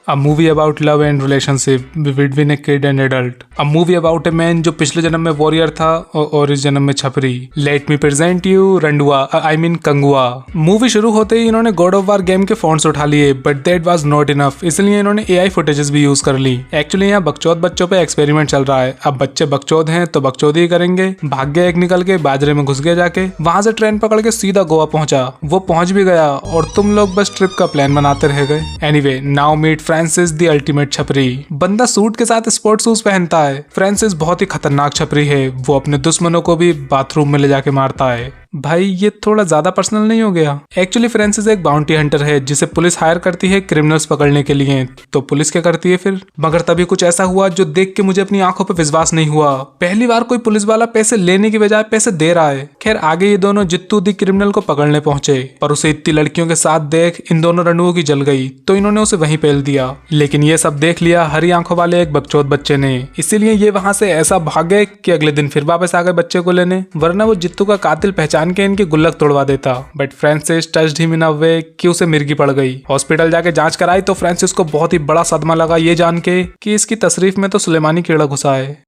A movie about love and relationship between a kid and adult. A movie about a man जो पिछले जन्म में warrior था और इस जन्म में छपरी. Let me present you रंडुआ, I mean कंगुआ. मूवी शुरू होते ही इन्होंने गॉड ऑफ वार गेम के फॉन्ट्स उठा लिए, but that was not enough. इसलिए इन्होंने AI फुटेजेस भी यूज कर ली. एक्चुअली यहाँ बकचोद बच्चों पे एक्सपेरिमेंट चल रहा है. अब बच्चे बकचोद हैं तो बकचोद ही करेंगे. भाग गया एक निकल के, बाजरे में घुस गया जाके. वहां से ट्रेन पकड़ के सीधा गोवा पहुंचा. वो पहुंच भी गया और तुम लोग बस ट्रिप का प्लान बनाते रह गए. Anyway, now meet Francis the ultimate छपरी. बंदा सूट के साथ स्पोर्ट्स शूज पहनता है. फ्रांसिस बहुत ही खतरनाक छपरी है. वो अपने दुश्मनों को भी बाथरूम में ले जाके मारता है. भाई ये थोड़ा ज्यादा पर्सनल नहीं हो गया? एक्चुअली फ्रांसिस एक बाउंटी हंटर है जिसे पुलिस हायर करती है क्रिमिनल्स पकड़ने के लिए. तो पुलिस क्या करती है फिर? मगर तभी कुछ ऐसा हुआ जो देख के मुझे अपनी आंखों पे विश्वास नहीं हुआ. पहली बार कोई पुलिस वाला पैसे लेने की बजाय पैसे दे रहा है. खैर आगे ये दोनों जित्तू दी क्रिमिनल को पकड़ने पहुंचे, पर उसे इतनी लड़कियों के साथ देख इन दोनों रंडुओं की जल गई, तो इन्होंने उसे वहीं पेल दिया. लेकिन ये सब देख लिया हरी आंखों वाले एक बकचोद बच्चे ने, इसीलिए ये वहां से ऐसा भागे कि अगले दिन फिर वापस आ गए बच्चे को लेने. वरना वो जित्तू का कातिल पहचान के इनकी गुल्लक तोड़वा देता. But Francis touched him in a way कि उसे मिर्गी पड़ गई. हॉस्पिटल जाके जांच कराई तो फ्रांसिस को बहुत ही बड़ा सदमा लगा ये जान के कि इसकी तशरीफ में तो सुलेमानी कीड़ा घुसा है.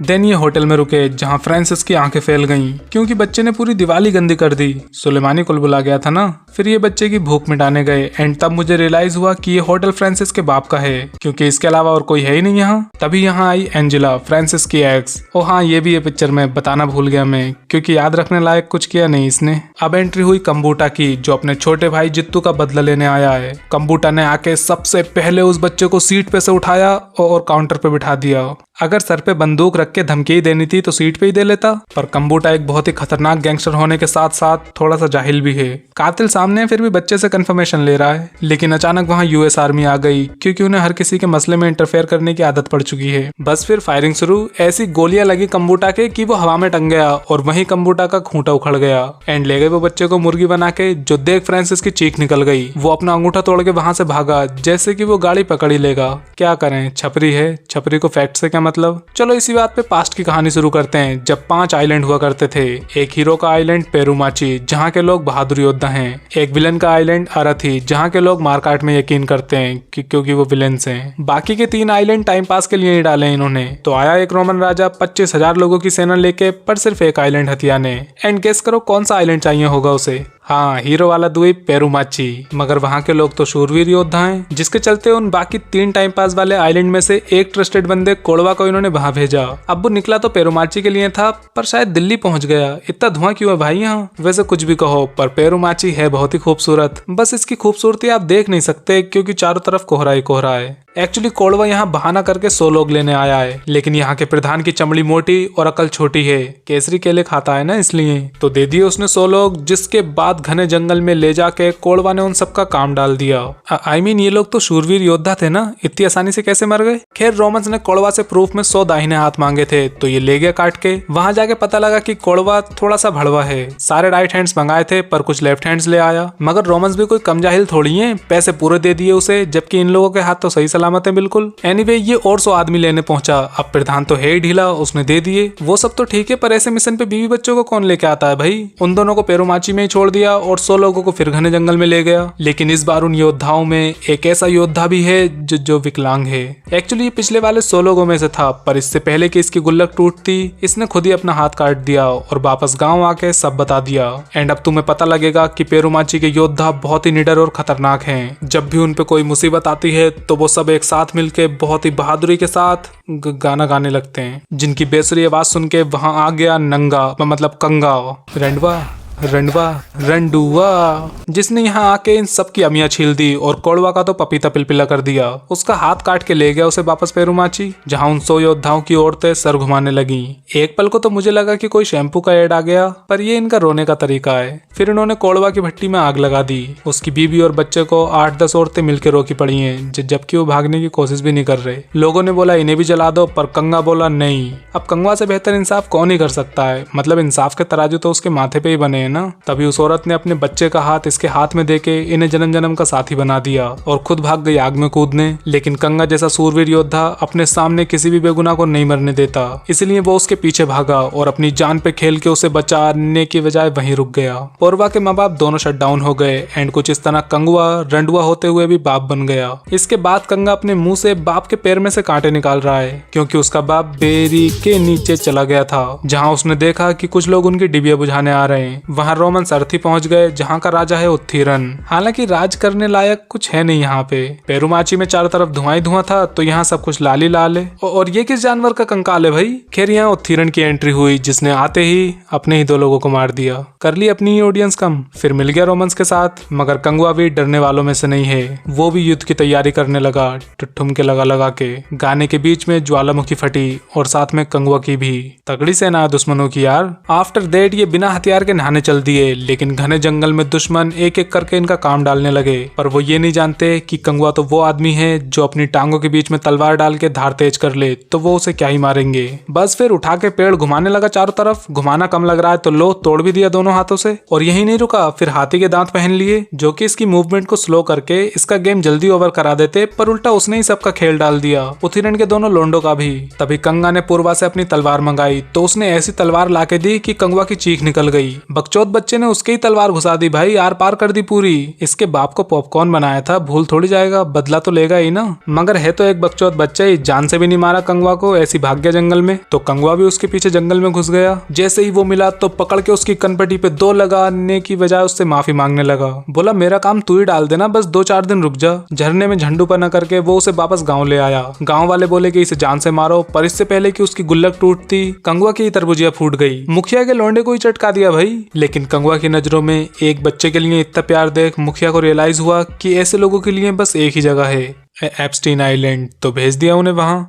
देन ये होटल में रुके जहां फ्रांसिस की आंखें फैल गईं क्योंकि बच्चे ने पूरी दिवाली गंदी कर दी. सुलेमानी कुल बुला गया था ना. फिर ये बच्चे की भूख मिटाने गए एंड तब मुझे रियलाइज हुआ कि ये होटल फ्रांसिस के बाप का है क्योंकि इसके अलावा और कोई है ही नहीं यहाँ. तभी यहाँ आई एंजेला, फ्रांसिस की एक्स. ओ हाँ, ये भी है पिक्चर में, बताना भूल गया मैं क्योंकि याद रखने लायक कुछ किया नहीं इसने. अब एंट्री हुई कंबूटा की जो अपने छोटे भाई जित्तू का बदला लेने आया है. कंबूटा ने आके सबसे पहले उस बच्चे को सीट पे से उठाया और काउंटर पे बिठा दिया. अगर सर पे बंदूक रख के धमकी देनी थी तो सीट पे ही दे लेता. पर कंबूटा एक बहुत ही खतरनाक गैंगस्टर होने के साथ साथ थोड़ा सा जाहिल भी है. कातिल सामने फिर भी बच्चे से कंफर्मेशन ले रहा है. लेकिन अचानक वहां US आर्मी आ गई क्योंकि उन्हें हर किसी के मसले में इंटरफेयर करने की आदत पड़ चुकी है. बस फिर फायरिंग शुरू. ऐसी गोलियां लगी कंबूटा के कि वो हवा में टंग गया और वहीं कंबूटा का खूंटा उखड़ गया. एंड ले गए वो बच्चे को मुर्गी बना के, जो देख फ्रांसिस की चीख निकल गई. वो अपना अंगूठा तोड़ के वहां से भागा जैसे कि वो गाड़ी पकड़ ही लेगा. क्या करें, छपरी है, छपरी को फैक्ट से क्या मतलब. चलो इसी बात पे पास्ट की कहानी शुरू करते हैं. जब 5 आइलैंड हुआ करते थे. एक हीरो का आइलैंड पेरुमाची जहाँ के लोग बहादुर योद्धा हैं. एक विलन का आइलैंड अरथी जहाँ के लोग मारकाट में यकीन करते हैं क्योंकि वो विलेंस हैं. बाकी के 3 आइलैंड टाइम पास के लिए ही डाले इन्होंने. तो आया एक रोमन राजा 25,000 लोगों की सेना लेके, पर सिर्फ एक आइलैंड हथियाने. एंड गेस करो कौन सा आइलैंड चाहिए होगा उसे. हाँ, हीरो वाला द्वीप पेरुमाची. मगर वहाँ के लोग तो शूरवीर योद्धा हैं, जिसके चलते उन बाकी 3 टाइम पास वाले आइलैंड में से एक ट्रस्टेड बंदे कोड़वा को इन्होंने वहां भेजा. अब वो निकला तो पेरुमाची के लिए था, पर शायद दिल्ली पहुंच गया. इतना धुआं क्यों है भाई यहाँ? वैसे कुछ भी कहो, पर पेरुमाची है बहुत ही खूबसूरत. बस इसकी खूबसूरती आप देख नहीं सकते क्योंकि चारों तरफ कोहरा ही कोहरा है. एक्चुअली कोड़वा यहाँ बहाना करके 100 लोग लेने आया है, लेकिन यहाँ के प्रधान की चमड़ी मोटी और अकल छोटी है. केसरी केले खाता है ना, इसलिए तो दे दिए उसने 100 लोग. जिसके बाद घने जंगल में ले जाके कोड़वा ने उन सबका काम डाल दिया. I mean, ये लोग तो शूरवीर योद्धा थे ना, इतनी आसानी से कैसे मर गए. खैर रोमन्स ने कोड़वा से प्रूफ में 100 दाहिने हाथ मांगे थे तो ये ले गया काट के. वहां जाके पता लगा कि कोड़वा थोड़ा सा भड़वा है. सारे राइट हैंड्स मंगाए थे पर कुछ लेफ्ट हैंड्स ले आया. मगर रोमन्स भी कोई कम जाहिल थोड़ी है, पैसे पूरे दे दिए उसे, जबकि इन लोगों के हाथ तो सही सलामत है बिल्कुल. एनीवे, ये और 100 आदमी लेने पहुंचा. अब प्रधान तो है ही ढीला, उसने दे दिए. वो सब तो ठीक है, पर ऐसे मिशन पे बीवी बच्चों को कौन लेके आता है भाई. उन दोनों को पेरुमाची में ही छोड़ दिया और 100 लोगों को फिर घने जंगल में ले गया. लेकिन इस बार उन योद्धाओं में एक ऐसा योद्धा भी है जो विकलांग है. एक्चुअली ये पिछले वाले 100 लोगों में से था, पर इससे पहले कि इसकी गुल्लक टूटती इसने खुद ही अपना हाथ काट दिया और वापस गाँव आके सब बता दिया. एंड अब तुम्हें पता लगेगा कि पेरुमाची के योद्धा बहुत ही निडर और खतरनाक हैं. जब भी उन पे कोई मुसीबत आती है तो वो सब एक साथ मिलके बहुत ही बहादुरी के साथ गाना गाने लगते हैं, जिनकी बेसुरी आवाज सुन के वहां आ गया नंगा, मतलब कंगा, रंडवा रंडुआ, जिसने यहाँ आके इन सब की अमियां छील दी और कोड़वा का तो पपीता पिलपिला कर दिया. उसका हाथ काट के ले गया उसे वापस पेरुमाची, जहाँ उन 100 योद्धाओं की औरतें सर घुमाने लगी. एक पल को तो मुझे लगा कि कोई शैम्पू का एड आ गया, पर ये इनका रोने का तरीका है. फिर इन्होंने कोड़वा की भट्टी में आग लगा दी. उसकी बीवी और बच्चे को 8-10 औरतें मिलकर रोकी पड़ी हैं, जबकि वो भागने की कोशिश भी नहीं कर रहे. लोगों ने बोला इन्हें भी जला दो, पर कंगा बोला नहीं. अब कंगवा से बेहतर इंसाफ कौन ही कर सकता है. मतलब इंसाफ के तराजू तो उसके माथे पे ही बने हैं ना। तभी उस औरत ने अपने बच्चे का हाथ इसके हाथ में देके इन्हें जन्म जन्म का साथी बना दिया और खुद भाग गई आग में कूदने। लेकिन कंगा जैसा सूरवीर योद्धा अपने सामने किसी भी बेगुनाह को नहीं मरने देता, इसलिए वो उसके पीछे भागा और अपनी जान पे खेल के उसे बचाने की बजाय वहीं रुक गया। पौरवा के माँ बाप दोनों शट डाउन हो गए एंड कुछ इस तरह कंगुआ रंडुआ होते हुए भी बाप बन गया। इसके बाद कंगा अपने मुंह से बाप के पैर में से कांटे निकाल रहा है क्योंकि उसका बाप बेरी के नीचे चला गया था, जहाँ उसने देखा कि कुछ लोग उनकी डिबिया बुझाने आ रहे हैं। वहाँ रोमन्स अर्थी पहुंच गए जहाँ का राजा है उत्थीरन। हालांकि राज करने लायक कुछ है नहीं यहाँ पे। पेरुमाची में चारों तरफ धुआं ही धुआं था तो यहाँ सब कुछ लाली लाल है। और ये किस जानवर का कंकाल है भाई। खैर यहाँ उत्थीरन की एंट्री हुई जिसने आते ही अपने ही 2 लोगों को मार दिया। कर ली अपनी ही ऑडियंस कम। फिर मिल गया रोमन्स के साथ, मगर कंगुआ भी डरने वालों में से नहीं है। वो भी युद्ध की तैयारी करने लगा, ठुमके लगा लगा के। गाने के बीच में ज्वालामुखी फटी और साथ में कंगुआ की भी। तगड़ी सेना दुश्मनों की यार। आफ्टर दैट ये बिना हथियार के नहाने चल दिए, लेकिन घने जंगल में दुश्मन एक एक करके इनका काम डालने लगे। पर वो ये नहीं जानते कि कंगुआ तो वो आदमी है जो अपनी टांगों के बीच में तलवार डाल के धार तेज कर ले, तो वो उसे क्या ही मारेंगे। बस फिर उठा के पेड़ घुमाने लगा चारों तरफ। घुमाना कम लग रहा है तो लो तोड़ भी दिया दोनों हाथों से। और यही नहीं रुका, फिर हाथी के दांत पहन लिए जो कि इसकी मूवमेंट को स्लो करके इसका गेम जल्दी ओवर करा देते, पर उल्टा उसने ही सबका खेल डाल दिया, उत्थीरन के दोनों लोंडों का भी। तभी कंगा ने पूर्वा से अपनी तलवार मंगाई तो उसने ऐसी तलवार लाके दी कि कंगुआ की चीख निकल गई। बकचोद बच्चे ने उसके ही तलवार घुसा दी भाई, आर पार कर दी पूरी। इसके बाप को पॉपकॉर्न बनाया था, भूल थोड़ी जाएगा, बदला तो लेगा ही ना। मगर है तो एक बकचोद बच्चा ही, जान से भी नहीं मारा कंगुआ को, ऐसी भाग गया जंगल में। तो कंगुआ भी उसके पीछे जंगल में घुस गया। जैसे ही वो मिला तो पकड़ के उसकी कनपटी पे 2 लगाने की बजाय उससे माफी मांगने लगा। बोला मेरा काम तू ही डाल देना, बस 2-4 दिन रुक जा। झरने में झंडू पर न करके वो उसे वापस गाँव ले आया। गाँव वाले बोले कि इसे जान से मारो, पर इससे पहले कि उसकी गुल्लक टूटती कंगुआ की तरबुजिया फूट गई। मुखिया के लौंडे को ही चटका दिया भाई। लेकिन कंगुआ की नजरों में एक बच्चे के लिए इतना प्यार देख मुखिया को रियलाइज हुआ कि ऐसे लोगों के लिए बस एक ही जगह है, एप्स्टीन आइलैंड। तो भेज दिया उन्हें वहां।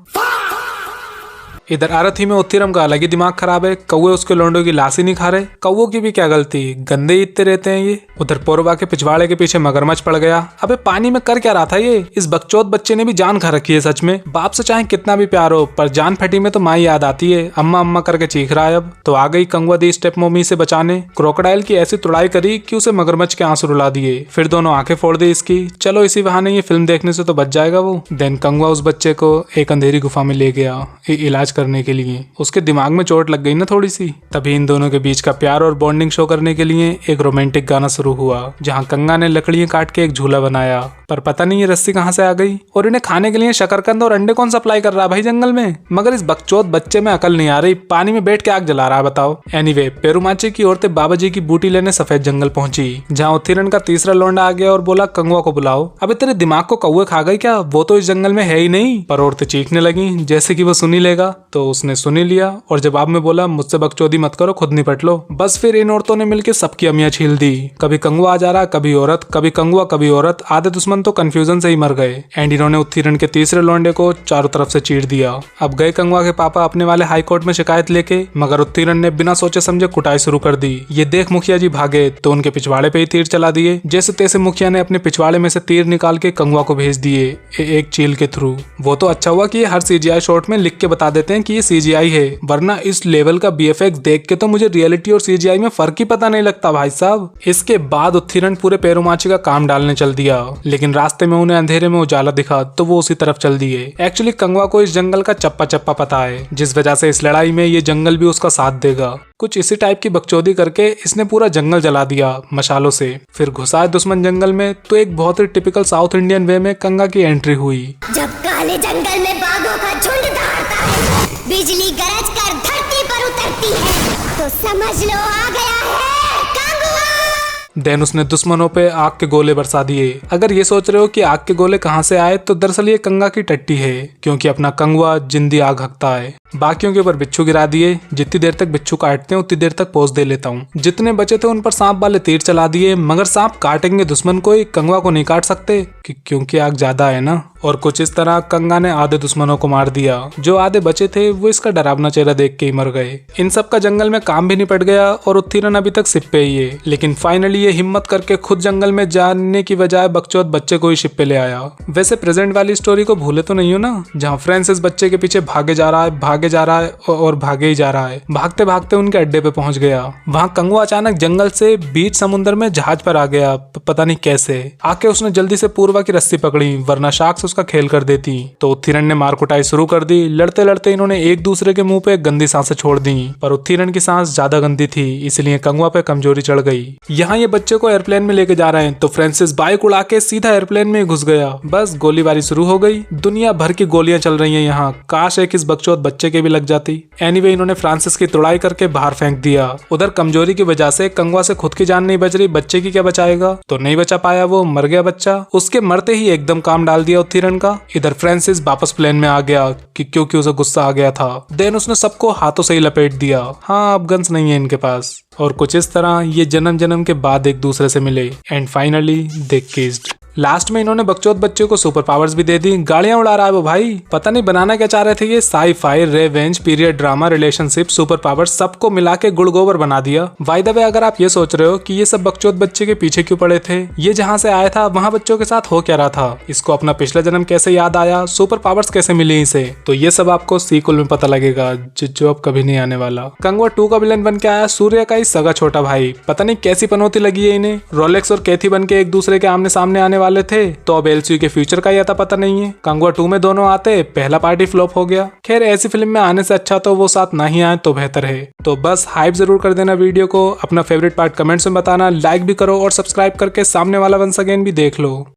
इधर आरथी में उत्थीरन का अलग ही दिमाग खराब है। कौवे उसके लोंडों की लाश ही नहीं खा रहे। कौवों की भी क्या गलती, गंदे इतने रहते हैं ये। उधर पौरवा के पिछवाड़े के पीछे मगरमच्छ पड़ गया। अबे पानी में कर क्या रहा था ये। इस बकचोद बच्चे ने भी जान खा रखी है सच में। बाप से चाहे कितना भी प्यार हो, पर जान फटी में तो माँ याद आती है। अम्मा अम्मा करके चीख रहा है। अब तो आ गई कंगुआ दी स्टेप मम्मी से बचाने। क्रोकोडाइल की ऐसी तुड़ाई करी कि उसे मगरमच्छ के आंसू रुला दिए। फिर दोनों आंखें फोड़ दी इसकी। चलो इसी बहाने ये फिल्म देखने से तो बच जाएगा वो। देन कंगुआ उस बच्चे को एक अंधेरी गुफा में ले गया इलाज करने के लिए। उसके दिमाग में चोट लग गई ना थोड़ी सी। तभी इन दोनों के बीच का प्यार और बॉन्डिंग शो करने के लिए एक रोमांटिक गाना शुरू हुआ, जहां कंगा ने लकड़ियां काट के एक झूला बनाया। पर पता नहीं ये रस्सी कहां से आ गई। और इन्हें खाने के लिए शकरकंद और अंडे कौन सप्लाई कर रहा है भाई जंगल में। मगर इस बकचोद बच्चे में अकल नहीं आ रही, पानी में बैठ के आग जला रहा है बताओ। एनीवे पेरुमाची की औरतें बाबा जी की बूटी लेने सफेद जंगल पहुंची, जहाँ उत्थीरन का तीसरा लौंडा आ गया और बोला कंगुआ को बुलाओ। अबे तेरे दिमाग को कौवे खा गए क्या, वो तो इस जंगल में है ही नहीं। पर औरतें चीखने लगी जैसे कि वो सुनी लेगा। तो उसने सुनी लिया और जवाब में बोला मुझसे बकचोदी मत करो, खुद निपट लो। बस फिर इन औरतों ने मिलकर सबकी अमियां छील दी। कभी कंगुआ आ जा रहा, कभी औरत, कभी कंगुआ कभी औरत। आधे दुश्मन तो कंफ्यूजन से ही मर गए। एंड इन्होंने उत्थीरन के तीसरे लौंडे को चारों तरफ से चीर दिया। अब गए कंगुआ के पापा अपने वाले हाई कोर्ट में शिकायत लेके, मगर उत्थीरन ने बिना सोचे समझे कुटाई शुरू कर दी। ये देख मुखिया जी भागे तो उनके पिछवाड़े पे ही तीर चला दिए। जैसे तैसे मुखिया ने अपने पिछवाड़े में से तीर निकाल के कंगुआ को भेज दिए एक चील के थ्रू। वो तो अच्छा हुआ कि हर सीजीआई शॉट में लिख के बता देते हैं कि ये सीजीआई है, वरना इस लेवल का बीएफएक्स देख के तो मुझे रियलिटी और सीजीआई में फर्क ही पता नहीं लगता भाई साहब। इसके बाद उत्थीरन पूरे पेरुमाची का काम डालने चल दिया, लेकिन रास्ते में उन्हें अंधेरे में उजाला दिखा तो वो उसी तरफ चल दिए। एक्चुअली कंगुआ को इस जंगल का चप्पा चप्पा पता है, जिस वजह से इस लड़ाई में ये जंगल भी उसका साथ देगा। कुछ इसी टाइप की बकचोदी करके इसने पूरा जंगल जला दिया मशालों से। फिर घुसा दुश्मन जंगल में तो एक बहुत ही टिपिकल साउथ इंडियन वे में कंगा की एंट्री हुई। जब काले जंगल में बाघों का झुंड दौड़ता है, बिजली गरज कर धरती पर उतरती है, तो समझ लो आ गया है कंगुआ। देन उसने दुश्मनों पे आग के गोले बरसा दिए। अगर ये सोच रहे हो कि आग के गोले कहाँ से आए, तो दरअसल ये कंगा की टट्टी है, क्योंकि अपना कंगुआ जिंदी आग हकता है। बाकियों के ऊपर बिच्छू गिरा दिए। जितनी देर तक बिच्छू काटते हैं उतनी देर तक पोज दे लेता हूँ। जितने बचे थे उन पर सांप वाले तीर चला दिए, मगर सांप काटेंगे दुश्मन को ही, कंगुआ को नहीं काट सकते क्योंकि आग ज्यादा है ना। और कुछ इस तरह कंगा ने आधे दुश्मनों को मार दिया। जो आधे बचे थे वो इसका डरावना चेहरा देख के ही मर गए। इन सब का जंगल में काम भी निपट गया और उत्थीरन अभी तक शिप पे ही है, लेकिन फाइनली ये हिम्मत करके खुद जंगल में जाने की बजाय बकचोद बच्चे को ही शिप पे ले आया। वैसे प्रेजेंट वाली स्टोरी को भूले तो नहीं हो ना, जहाँ फ्रांसिस बच्चे के पीछे भागे जा रहा है और भागे ही जा रहा है। भागते भागते उनके अड्डे पे पहुंच गया। वहाँ कंगवा अचानक जंगल से बीच समुद्र में जहाज पर आ गया, पता नहीं कैसे। आके उसने जल्दी से पूर्वा की रस्सी पकड़ी, वरना शार्क्स उसका खेल कर देती। तो उत्थीरन ने मार कुटाई शुरू कर दी। लड़ते लड़ते इन्होंने एक दूसरे के मुंह पे गंदी सांसें छोड़ दी, पर उत्थीरन की सांस ज्यादा गंदी थी, इसलिए कंगवा पे कमजोरी चढ़ गई। यहाँ ये बच्चे को एयरप्लेन में लेके जा रहे हैं तो फ्रांसिस बाइक उड़ा के सीधा एयरप्लेन में घुस गया। बस गोलीबारी शुरू हो गई। दुनिया भर की गोलियां चल रही हैं यहाँ। काश एक इस बकचोद बच्चे के भी लग जाती। एनीवे इन्होंने फ्रांसिस की तुड़ाई करके बाहर फेंक दिया। उधर कमजोरी की वजह से कंगवा से खुद की जान नहीं बच रही, बच्चे की क्या बचाएगा। तो नहीं बचा पाया, वो मर गया बच्चा। उसके मरते ही एकदम काम डाल दिया उत्थीरन का। इधर फ्रांसिस वापस प्लेन में आ गया क्योंकि उसे गुस्सा आ गया था। देन उसने सबको हाथों से ही लपेट दिया। हाँ, अब गन्स नहीं है इनके पास। और कुछ इस तरह ये जन्म जन्म के बाद एक दूसरे से मिले and finally they kissed. Last में इन्होंने बकचोद बच्चे को सुपर पावर्स भी दे दी। गाड़ियां उड़ा रहा है वो भाई। पता नहीं बनाना क्या चाह रहे थे ये। Sci-fi, revenge, period drama, relationship, super powers सबको मिला के गुड़ गोबर बना दिया। बाय द वे, अगर आप ये सोच रहे हो कि ये सब बकचोद बच्चे के पीछे क्यों पड़े थे, ये जहाँ से आया था वहाँ बच्चों के साथ हो क्या रहा था, इसको अपना पिछला जन्म कैसे याद आया, सुपर पावर्स कैसे मिली इसे, तो ये सब आपको सीक्वल में पता लगेगा जो अब कभी नहीं आने वाला। कंगवा 2 का विलन बन के आया सूर्य का ही सगा छोटा भाई। पता नहीं कैसी पनौती लगी है इन्हें। रोलेक्स और कैथी बन के एक दूसरे के आमने सामने आने वाले थे, तो अब एलसीयू के फ्यूचर का ही पता नहीं है। कंगवा 2 में दोनों आते, पहला पार्टी फ्लॉप हो गया। खैर, ऐसी फिल्म में आने से अच्छा तो वो साथ ना ही आए तो बेहतर है। तो बस हाइप जरूर कर देना वीडियो को। अपना फेवरेट पार्ट कमेंट्स में बताना, लाइक भी करो और सब्सक्राइब करके सामने वाला वंस अगेन भी देख लो।